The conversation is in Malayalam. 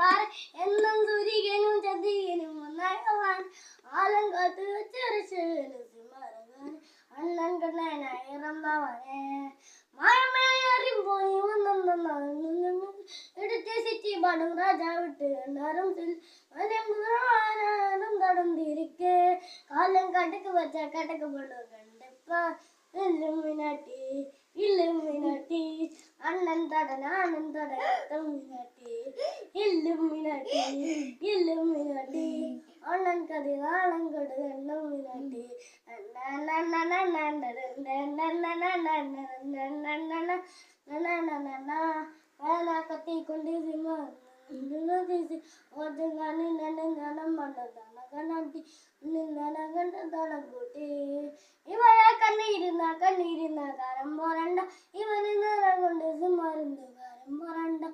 വാര എന്നും സൂര്യനും ചന്ദ്രികനും ഒന്നായവാൻ ആലം കാത്തു വെച്ചരശാൻ അണ്ണൻ കണ്ണനായി റമ്പാവാനെ മായമേറിയും പോയി എടുത്ത സിറ്റി പാടും രാജാ വിട്ട് എല്ലാരും തടം തിരിക്കെ കാലം കടക്ക് വെച്ച കടക്ക് പെടു കണ്ടപ്പ ഇല്ലുമിനാട്ടി ഇല്ലുമിനാട്ടി അണ്ണൻ തടനാണൻ തടമിനാട്ടി ഇല്ലുമിനാട്ടി ഇല്ലുമിനാട്ടി അണ്ണൻ കതി നാളം കൊടു എണ്ണുമിനാട്ടി കത്തിക്കൊണ്ട് കൂട്ടി ഇവയെ കണ്ണീരുന്ന കാലം പോരണ്ട ഇവന് നിറം കൊണ്ട് മരുന്ന് കാലം പോരണ്ട